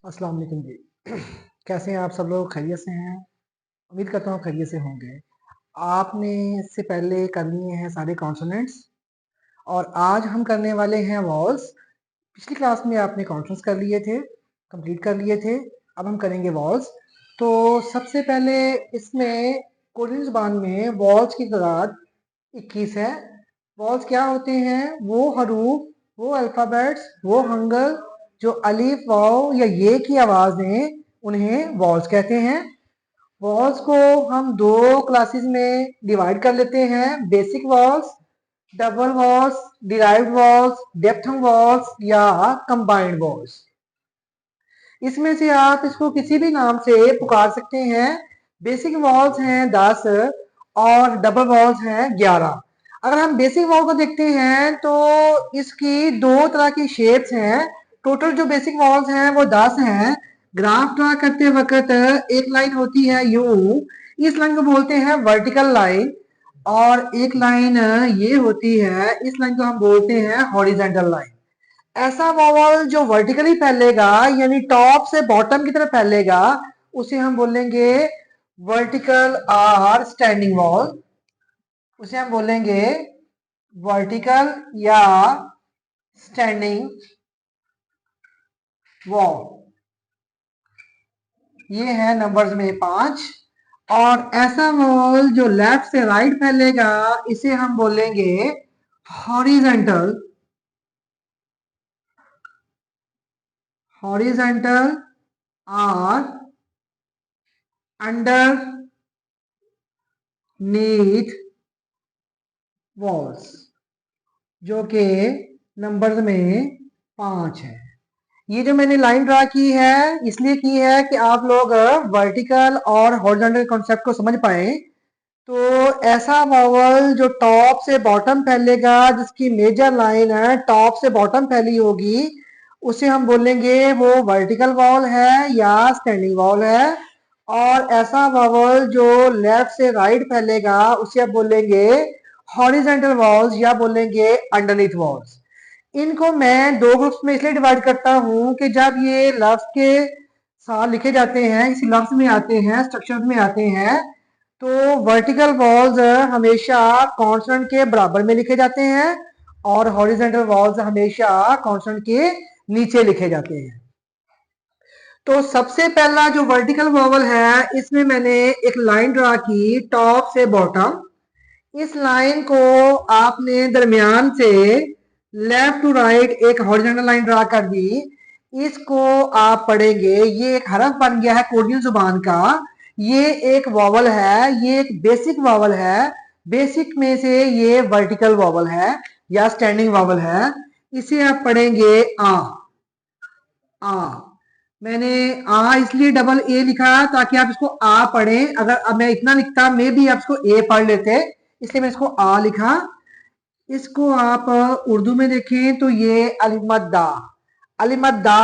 अस्सलाम वालेकुम जी। कैसे हैं आप सब लोग? खैरियत से हैं? उम्मीद करता हूँ खैरियत से होंगे। आपने इससे पहले कर लिए हैं सारे कॉन्सोनेंट्स और आज हम करने वाले हैं वॉल्स। पिछली क्लास में आपने कॉन्सोनेंट्स कर लिए थे, कंप्लीट कर लिए थे। अब हम करेंगे वॉल्स। तो सबसे पहले इसमें कोरियन ज़ुबान में वॉल्स की तादाद 21 है। वॉल्स क्या होते हैं? वो हरूफ, वो अल्फ़ाबेट्स, वो हंगल जो अलिफ, वाव या ये की आवाज़ दें, उन्हें वॉल्स कहते हैं। वॉल्स को हम दो क्लासेस में डिवाइड कर लेते हैं: basic walls, double walls, derived walls, depthing walls या कंबाइंड वॉल्स। इसमें से आप इसको किसी भी नाम से पुकार सकते हैं। बेसिक वॉल्स हैं 10 और डबल वॉल्स हैं 11। अगर हम बेसिक वॉल को देखते हैं तो इसकी दो तरह की शेप्स हैं। टोटल जो बेसिक वॉल्स हैं वो 10 हैं। ग्राफ ड्रा करते वक्त एक लाइन होती है यूं, इस लाइन को बोलते हैं वर्टिकल लाइन, और एक लाइन ये होती है, इस लाइन को हम बोलते हैं हॉरिजेंटल लाइन। ऐसा वॉवल जो वर्टिकली फैलेगा यानी टॉप से बॉटम की तरफ फैलेगा उसे हम बोलेंगे वर्टिकल आर स्टैंडिंग वॉल। उसे हम बोलेंगे वर्टिकल या स्टैंडिंग वॉल। ये है नंबर्स में 5। और ऐसा वॉल जो लेफ्ट से राइट फैलेगा इसे हम बोलेंगे horizontal, horizontal or underneath walls, जो कि नंबर्स में 5 है। ये जो मैंने लाइन ड्रा की है इसलिए की है कि आप लोग वर्टिकल और हॉरिजॉन्टल कॉन्सेप्ट को समझ पाए। तो ऐसा वॉवल जो टॉप से बॉटम फैलेगा, जिसकी मेजर लाइन है टॉप से बॉटम फैली होगी, उसे हम बोलेंगे वो वर्टिकल वॉल है या स्टैंडिंग वॉल है। और ऐसा वॉवल जो लेफ्ट से राइट फैलेगा उसे आप बोलेंगे हॉरिजेंटल वॉल्स या बोलेंगे अंडरनीथ वॉल्स। इनको मैं दो ग्रुप्स में इसलिए डिवाइड करता हूं कि जब ये लफ्ज के साथ लिखे जाते हैं, इसी लफ्ज में आते हैं, स्ट्रक्चर में आते हैं, तो वर्टिकल वॉल्स हमेशा कॉन्सोनेंट के बराबर में लिखे जाते हैं और हॉरिजेंटल वॉल्स हमेशा कॉन्सोनेंट के नीचे लिखे जाते हैं। तो सबसे पहला जो वर्टिकल वॉवल है इसमें मैंने एक लाइन ड्रा की टॉप से बॉटम। इस लाइन को आपने दरमियान से लेफ्ट टू राइट एक हॉरिजॉन्टल लाइन ड्रा कर दी। इसको आप पढ़ेंगे, ये एक हरफ बन गया है कोरियन जुबान का। ये एक वॉवल है, ये एक बेसिक वॉवल है। बेसिक में से ये वर्टिकल वॉवल है या स्टैंडिंग वॉवल है। इसे आप पढ़ेंगे आ। आ मैंने आ इसलिए डबल ए लिखा ताकि आप इसको आ पढ़ें। अगर अब मैं इतना लिखता मे भी आप इसको ए पढ़ लेते, इसलिए मैं इसको आ लिखा। इसको आप उर्दू में देखें तो ये अलिमद्दा, अलिमद्दा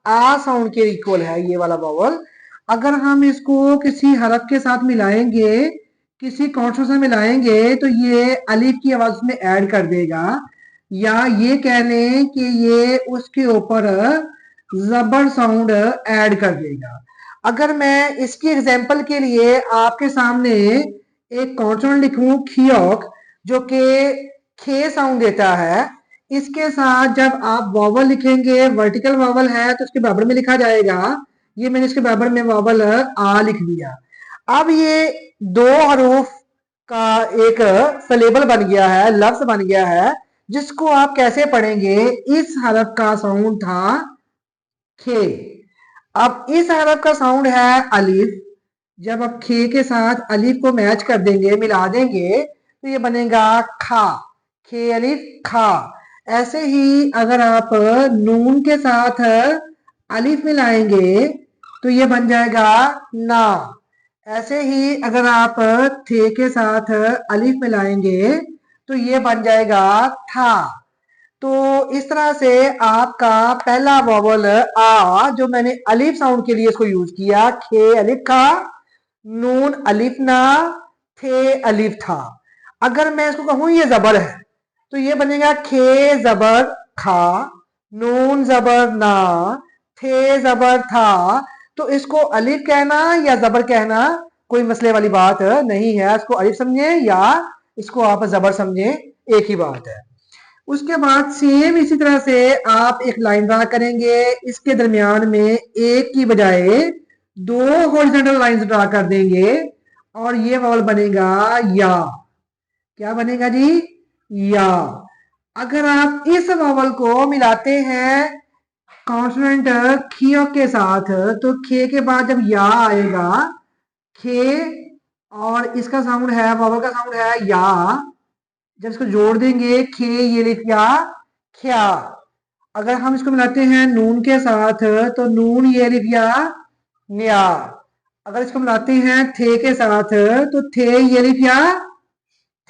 आ साउंड के इक्वल है ये वाला वॉवल। अगर हम इसको किसी हरफ के साथ मिलाएंगे, किसी कॉन्सोनेंट से मिलाएंगे, तो ये अलिफ की आवाज में ऐड कर देगा, या ये कह लें कि ये उसके ऊपर जबर साउंड ऐड कर देगा। अगर मैं इसकी एग्जांपल के लिए आपके सामने एक कॉन्सोनेंट लिखूं खियोक, जो कि खे साउंड देता है, इसके साथ जब आप वॉवल लिखेंगे, वर्टिकल वॉवल है तो उसके बराबर में लिखा जाएगा। ये मैंने इसके बराबर में वॉवल आ लिख दिया। अब ये दो हरूफ का एक सलेबल बन गया है, लफ्ज बन गया है, जिसको आप कैसे पढ़ेंगे? इस हरफ का साउंड था खे। अब इस हरफ का साउंड है अलिफ। जब आप खे के साथ अलिफ को मैच कर देंगे, मिला देंगे, तो ये बनेगा खा, खे अलिफ खा। ऐसे ही अगर आप नून के साथ अलिफ मिलाएंगे तो ये बन जाएगा ना। ऐसे ही अगर आप थे के साथ अलिफ मिलाएंगे तो ये बन जाएगा था। तो इस तरह से आपका पहला वॉवल आ, जो मैंने अलिफ साउंड के लिए इसको यूज किया, खे अलिफ खा, नून अलिफ ना, थे अलिफ था। अगर मैं इसको कहूं ये जबर है तो ये बनेगा खे जबर खा, नून जबर ना, थे जबर था, तो इसको अलिफ कहना या जबर कहना कोई मसले वाली बात नहीं है। इसको अलिफ समझे या इसको आप जबर समझे, एक ही बात है। उसके बाद सेम इसी तरह से आप एक लाइन ड्रा करेंगे, इसके दरमियान में एक की बजाय दो हॉरिजॉन्टल लाइंस ड्रा कर देंगे और ये वावल बनेगा या। क्या बनेगा जी? या। अगर आप इस वावल को मिलाते हैं कॉन्सोनेंट खियो के साथ, तो खे के बाद जब या आएगा, खे और इसका साउंड है, वावल का साउंड है या, जब इसको जोड़ देंगे खे ये लिख या ख्या। अगर हम इसको मिलाते हैं नून के साथ, तो नून ये लिख या न्या। अगर इसको मिलाते हैं थे के साथ, तो थे ये लिख या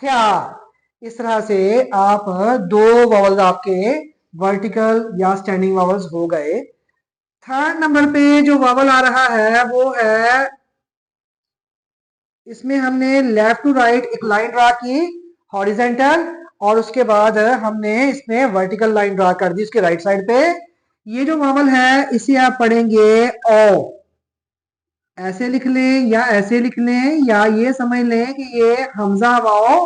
थ्या। इस तरह से आप दो वावल्स आपके वर्टिकल या स्टैंडिंग वावल्स हो गए। थर्ड नंबर पे जो वावल आ रहा है वो है, इसमें हमने लेफ्ट टू राइट एक लाइन ड्रा की हॉरिजेंटल, और उसके बाद हमने इसमें वर्टिकल लाइन ड्रा कर दी इसके राइट साइड पे। ये जो वावल है इसे आप पढ़ेंगे ओ। ऐसे लिख लें या ऐसे लिख लें, या ये समझ लें कि ये हमजा वाओ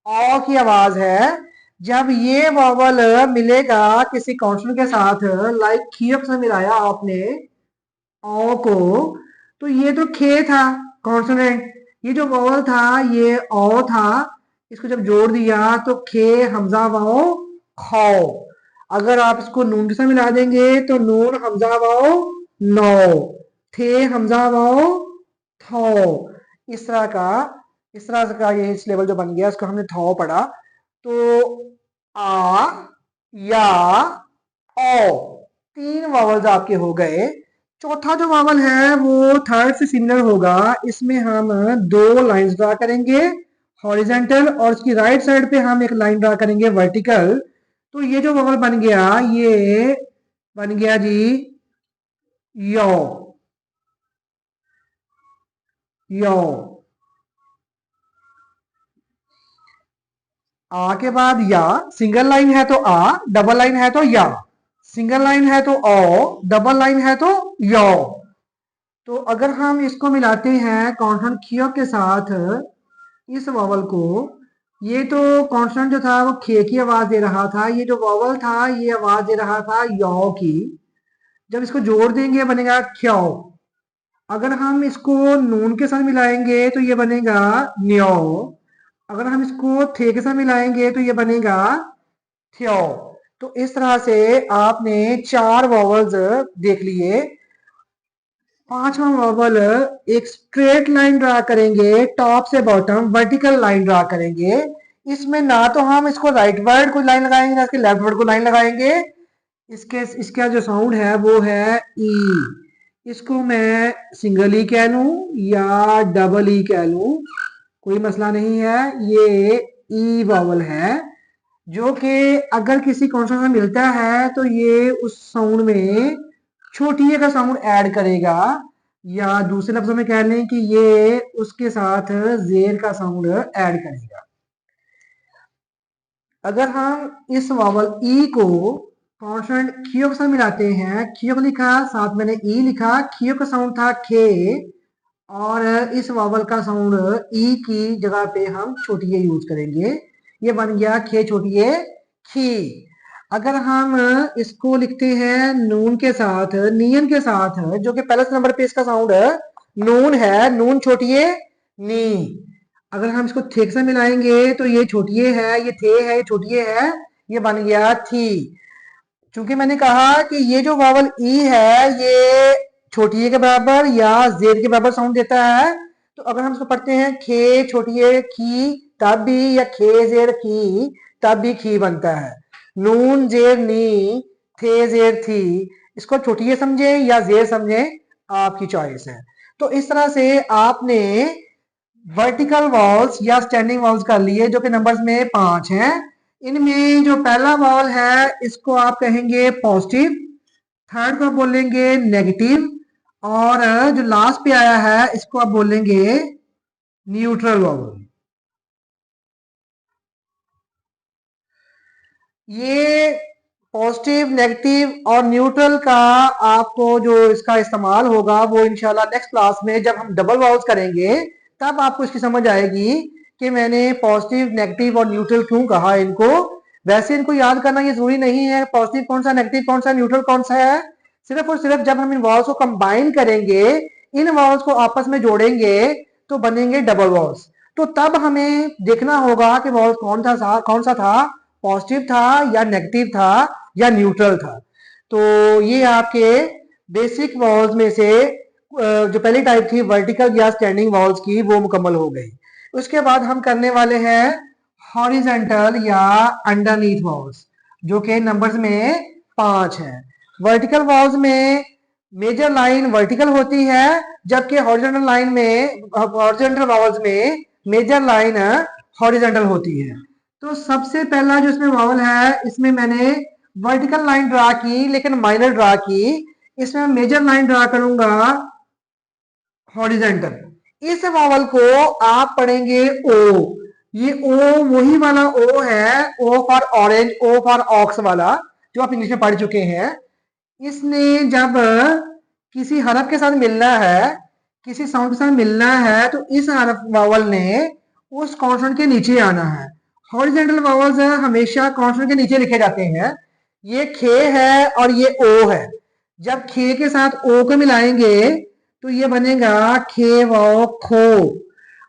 ओ की आवाज है। जब ये वावल मिलेगा किसी कॉन्सोनेंट के साथ, लाइक खियक से मिलाया आपने ओ को, तो ये तो खे था कॉन्सोनेंट, ये जो वावल था ये ओ था, इसको जब जोड़ दिया तो खे हमजा वाओ खौ। अगर आप इसको नून के साथ मिला देंगे तो नून हमजा वाओ नो, थे हमजा वाओ थो। इस तरह का ये इस लेवल जो बन गया, इसको हमने थो पढ़ा। तो आ या ओ, तीन वावल्स आपके हो गए। चौथा जो वावल है वो थर्ड से सिमिलर होगा। इसमें हम दो लाइंस ड्रा करेंगे हॉरिजेंटल, और उसकी राइट साइड पे हम एक लाइन ड्रा करेंगे वर्टिकल। तो ये जो वावल बन गया, ये बन गया जी यो। यो। आ के बाद या, सिंगल लाइन है तो आ, डबल लाइन है तो या, सिंगल लाइन है तो ओ, डबल लाइन है तो यो। तो अगर हम इसको मिलाते हैं कॉन्सोनेंट खियो के साथ इस वावल को, ये तो कॉन्सोनेंट जो था वो खे की आवाज दे रहा था, ये जो वावल था ये आवाज दे रहा था यो की। जब इसको जोड़ देंगे बनेगा क्यो। अगर हम इसको नून के साथ मिलाएंगे तो ये बनेगा न्यो। अगर हम इसको थे के साथ मिलाएंगे तो ये बनेगा थ्यो। तो इस तरह से आपने चार वॉवल्स देख लिए। पांचवा वॉवल, एक स्ट्रेट लाइन ड्रा करेंगे टॉप से बॉटम, वर्टिकल लाइन ड्रा करेंगे। इसमें ना तो हम इसको राइट वर्ड को लाइन लगाएंगे ना इसके लेफ्ट वर्ड को लाइन लगाएंगे। इसका जो साउंड है वो है ई। इसको मैं सिंगल ई कह लूं या डबल ई कह लूं, कोई मसला नहीं है। ये ई वॉवल है जो कि अगर किसी कॉन्सोनेंट में मिलता है तो ये उस साउंड में छोटी ए का साउंड ऐड करेगा, या दूसरे लफ्जों में कह लें कि ये उसके साथ जेर का साउंड ऐड करेगा। अगर हम इस वावल ई को कॉन्सोनेंट खियो के साथ मिलाते हैं, खियो को लिखा साथ मैंने ई लिखा, खियो का साउंड था खे, और इस वावल का साउंड ई की जगह पे हम छोटी ए यूज करेंगे, ये बन गया खे छोटी ए खी। अगर हम इसको लिखते हैं नून के साथ, नियन के साथ, जो कि पहले नंबर पे इसका साउंड नून है, नून छोटी ए नी। अगर हम इसको थे से मिलाएंगे तो ये छोटी ए है, ये थे है, ये छोटी ए है, ये बन गया थी। चूंकि मैंने कहा कि ये जो वावल ई है ये छोटी ए के बराबर या जेड के बराबर साउंड देता है, तो अगर हम इसको पढ़ते हैं खे छोटी ए खी तब भी, या खे जेर खी तब भी खी बनता है। नून जेर नी, थे जेर थी, इसको छोटी ए समझे या जेर समझे, आपकी चॉइस है। तो इस तरह से आपने वर्टिकल वॉल्स या स्टैंडिंग वॉल्स कर लिए जो कि नंबर्स में 5 हैं। इनमें जो पहला वॉल है इसको आप कहेंगे पॉजिटिव, थर्ड को आप बोलेंगे नेगेटिव, और जो लास्ट पे आया है इसको आप बोलेंगे न्यूट्रल वॉवल। ये पॉजिटिव, नेगेटिव और न्यूट्रल का आपको जो इसका इस्तेमाल होगा वो इंशाल्लाह नेक्स्ट क्लास में जब हम डबल वाउल्स करेंगे तब आपको इसकी समझ आएगी कि मैंने पॉजिटिव, नेगेटिव और न्यूट्रल क्यों कहा इनको। वैसे इनको याद करना ये जरूरी नहीं है पॉजिटिव कौन सा, नेगेटिव कौन सा, न्यूट्रल कौन सा है। सिर्फ और सिर्फ जब हम इन वॉल्स को कंबाइन करेंगे, इन वॉल्स को आपस में जोड़ेंगे तो बनेंगे डबल वॉल्स। तो तब हमें देखना होगा कि वॉल्स कौन सा था, पॉजिटिव था या नेगेटिव था या न्यूट्रल था। तो ये आपके बेसिक वॉल्स में से जो पहली टाइप थी वर्टिकल या स्टैंडिंग वॉल्स की वो मुकम्मल हो गई। उसके बाद हम करने वाले हैं हॉरिजेंटल या अंडरनीथ वॉल्स जो कि नंबर्स में 5 है। वर्टिकल वॉल्स में मेजर लाइन वर्टिकल होती है जबकि हॉरिजेंटल वॉल्स में मेजर लाइन हॉरिजेंटल होती है। तो सबसे पहला जो इसमें वॉवल है इसमें मैंने वर्टिकल लाइन ड्रा की लेकिन माइनर ड्रा की, इसमें मेजर लाइन ड्रा करूंगा हॉरिजेंटल। इस वॉवल को आप पढ़ेंगे ओ। ये ओ वही वाला ओ है, O for orange, O for ox वाला जो आप इंग्लिश में पढ़ चुके हैं। इसने जब किसी हरफ के साथ मिलना है, किसी साउंड के साथ मिलना है तो इस हरफ वॉवल ने उस कॉन्सोनेंट के नीचे आना है। हॉरिजेंटल वॉवल्स हमेशा कॉन्सोनेंट के नीचे लिखे जाते हैं। ये खे है और ये ओ है। जब खे के साथ ओ को मिलाएंगे तो ये बनेगा खे वाओ खो।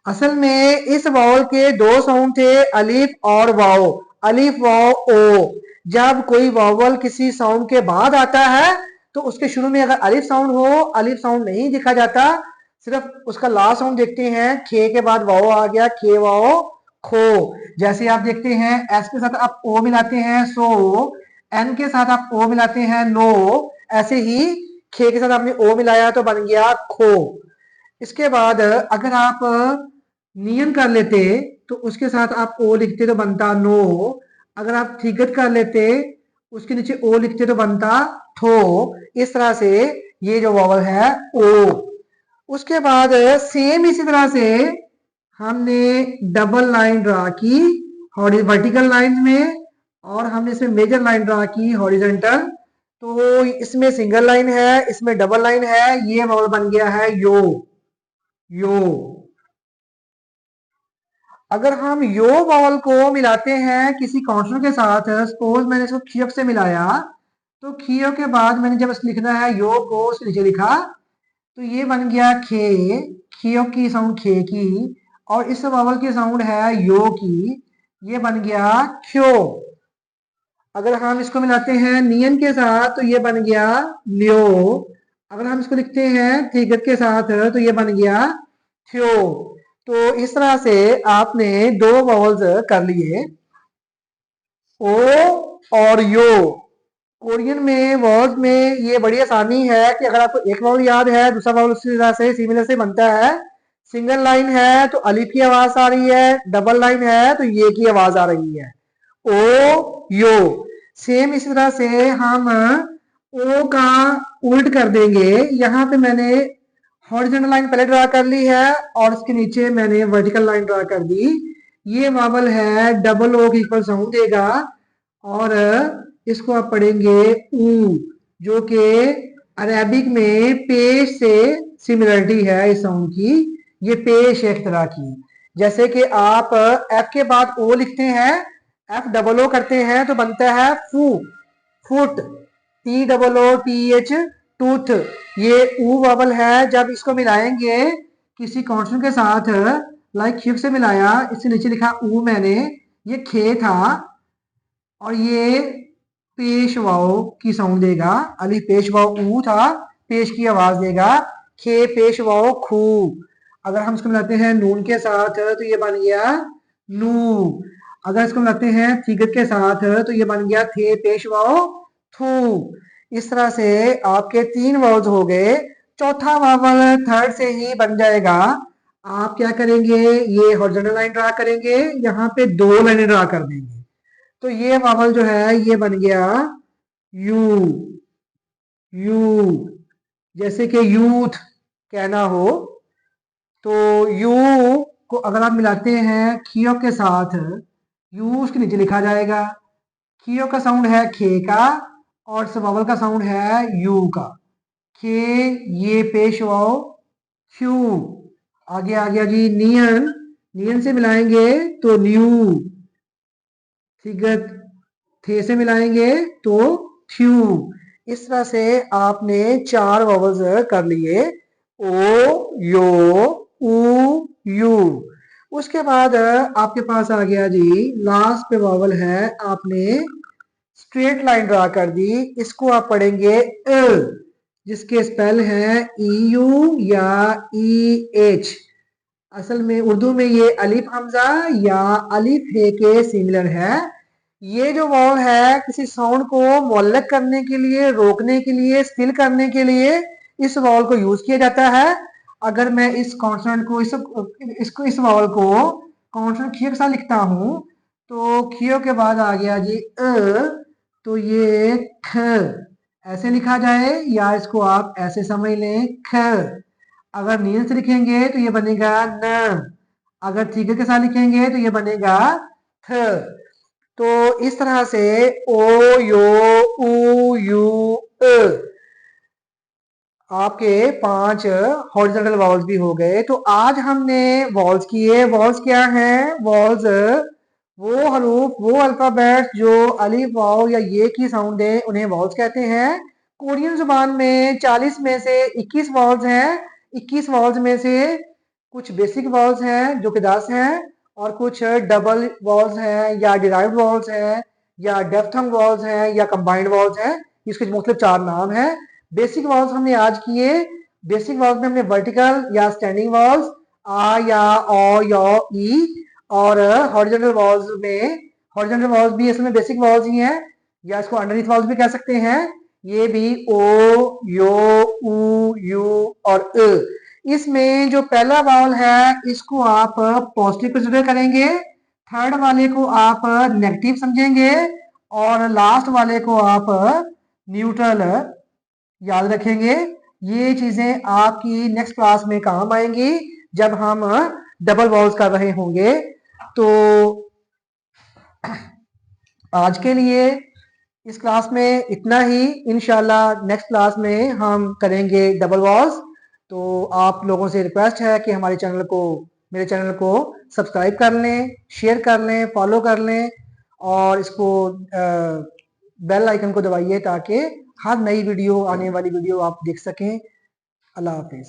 असल में इस वाओल के दो साउंड थे, अलिफ और वाओ, अलिफ वाओ ओ। जब कोई वावल किसी साउंड के बाद आता है तो उसके शुरू में अगर अलिफ साउंड हो, अलिफ साउंड नहीं दिखा जाता, सिर्फ उसका लास्ट साउंड देखते हैं, खे के बाद वाओ आ गया, खे वाओ खो। जैसे आप देखते हैं एस के साथ आप ओ मिलाते हैं सो, एन के साथ आप ओ मिलाते हैं नो, ऐसे ही खे के साथ आपने ओ मिलाया तो बन गया खो। इसके बाद अगर आप नियन कर लेते तो उसके साथ आप ओ लिखते तो बनता नो। अगर आप थिगत कर लेते उसके नीचे ओ लिखते तो बनता थो। इस तरह से ये जो वॉवल है ओ। उसके बाद सेम इसी तरह से हमने डबल लाइन ड्रा की वर्टिकल लाइन में और हमने इसमें मेजर लाइन ड्रा की हॉरिजेंटल। तो इसमें सिंगल लाइन है, इसमें डबल लाइन है, ये वॉवल बन गया है यो। यो। अगर हम यो वॉवल को मिलाते हैं किसी कॉन्सोनेंट के साथ, सपोज मैंने इसको खियक से मिलाया तो खियो के बाद मैंने जब लिखना है यो को उसके नीचे लिखा तो ये बन गया खे, खियो की साउंड खे की, और इस वॉवल की साउंड है यो की, ये बन गया क्यो। अगर हम इसको मिलाते हैं नियन के साथ तो ये बन गया लियो। अगर हम इसको लिखते हैं थिगत के साथ तो ये बन गया थ्यो। तो इस तरह से आपने दो वॉवल्स कर लिए ओ और यो। कोरियन में वॉवल्स में ये बड़ी आसानी है कि अगर आपको एक वॉवल याद है दूसरा वॉवल उसी तरह से सिमिलर से बनता है। सिंगल लाइन है तो अलिफ की आवाज आ रही है, डबल लाइन है तो ये की आवाज आ रही है, ओ यो। सेम इसी तरह से हम ओ का उल्ट कर देंगे। यहाँ पे मैंने हॉरिजॉन्टल लाइन पहले ड्रा कर ली है और उसके नीचे मैंने वर्टिकल लाइन ड्रा कर दी। ये वावल है डबल ओ की इक्वल साउंड देगा और इसको आप पढ़ेंगे ऊ, जो कि अरेबिक में पेश से सिमिलरिटी है इस साउंड की। ये पेश है एक तरह की, जैसे कि आप एफ के बाद ओ लिखते हैं, एफ डबल ओ करते हैं तो बनता है फू, foot, T double O T H tooth. ये ऊ वॉवल है, जब इसको मिलाएंगे किसी कॉन्सोनेंट के साथ, लाइक खिफ से मिलाया, इससे नीचे लिखा ऊ मैंने, ये खे था और ये पेश वाओ की साउंड देगा, अली पेश वाओ ऊ था, पेश की आवाज देगा, खे पेश वाओ खू। अगर हम इसको मिलाते हैं नून के साथ तो ये बन गया नू। अगर इसको मिलाते हैं थिगत के साथ तो ये बन गया थे पेश वाओ थू। इस तरह से आपके 3 वावल्स हो गए। चौथा वावल थर्ड से ही बन जाएगा। आप क्या करेंगे, ये हॉरिजॉन्टल लाइन ड्रा करेंगे, यहाँ पे 2 लाइनें ड्रा कर देंगे तो ये वावल जो है ये बन गया यू। यू जैसे कि यूथ कहना हो तो यू को अगर आप मिलाते हैं खियो के साथ, यू उसके नीचे लिखा जाएगा, खियो का साउंड है खे का, और इस वावल का साउंड है यू का। खे, ये पेश वाओ, क्यू। आगे आ गया जी नियन, नियन से मिलाएंगे तो न्यू। ठीक है, थे से मिलाएंगे तो थ्यू। इस तरह से आपने 4 वॉवल्स कर लिए, ओ, यो, ऊ, यू। उसके बाद आपके पास आ गया जी लास्ट पे वॉवल है, आपने स्ट्रेट लाइन ड्रा कर दी, इसको आप पढ़ेंगे अ, जिसके स्पेल है ई यू या ई एच। असल में उर्दू में ये अलिफ हमजा या अलिफ हे के सिमिलर है। ये जो वॉवल है किसी साउंड को मुअल्लक करने के लिए, रोकने के लिए, स्टिल करने के लिए इस वॉवल को यूज किया जाता है। अगर मैं इस कॉन्सोनेंट को इस वॉवल को कॉन्सोनेंट खियो के साथ लिखता हूं, तो खियो के बाद आ गया जी तो ये ख ऐसे लिखा जाए, या इसको आप ऐसे समझ लें ख। अगर नील से लिखेंगे तो ये बनेगा न, अगर थीके के साथ लिखेंगे तो ये बनेगा थ। तो इस तरह से ओ, यो, ऊ, यू, अ आपके 5 हॉरिजॉन्टल वॉल्स भी हो गए। तो आज हमने वॉल्स किए। वॉल्स क्या हैं? वॉल्स वो हरूफ, वो अल्फाबेट जो अलिफ, वाव या ये की साउंड है, उन्हें वॉल्स कहते हैं। कोरियन जुबान में 40 में से 21 वॉल्स हैं। 21 वॉल्स में से कुछ बेसिक वॉल्स हैं जो कि 10 हैं, और कुछ डबल वॉल्स हैं या डिराइव्ड वॉल्स हैं या डेफ्थंग वॉल्स हैं या कंबाइंड वॉल्स हैं। इसके मुख्तलिफ 4 नाम हैं। बेसिक वॉल्स हमने आज किए। बेसिक वॉल्स में हमने वर्टिकल या स्टैंडिंग वॉल्स आ या ओ या ई, और हॉरिजॉन्टल वॉल्स में, हॉरिजॉन्टल वॉल्स भी इसमें बेसिक वॉल्स ही हैं, या इसको अंडरनीथ वॉल्स भी कह सकते हैं। ये भी ओ, यो, ऊ, यू और अ। इसमें जो पहला वॉल है इसको आप पॉजिटिव कंसिडर करेंगे, थर्ड वाले को आप नेगेटिव समझेंगे, और लास्ट वाले को आप न्यूट्रल याद रखेंगे। ये चीजें आपकी नेक्स्ट क्लास में काम आएंगी जब हम डबल वॉल्स कर रहे होंगे। तो आज के लिए इस क्लास में इतना ही। इंशाल्लाह नेक्स्ट क्लास में हम करेंगे डबल वॉल्स। तो आप लोगों से रिक्वेस्ट है कि हमारे चैनल को, मेरे चैनल को सब्सक्राइब कर लें, शेयर कर लें, फॉलो कर लें, और इसको बेल आइकन को दबाइए ताकि हर नई वीडियो, आने वाली वीडियो आप देख सकें। अल्लाह हाफिज़।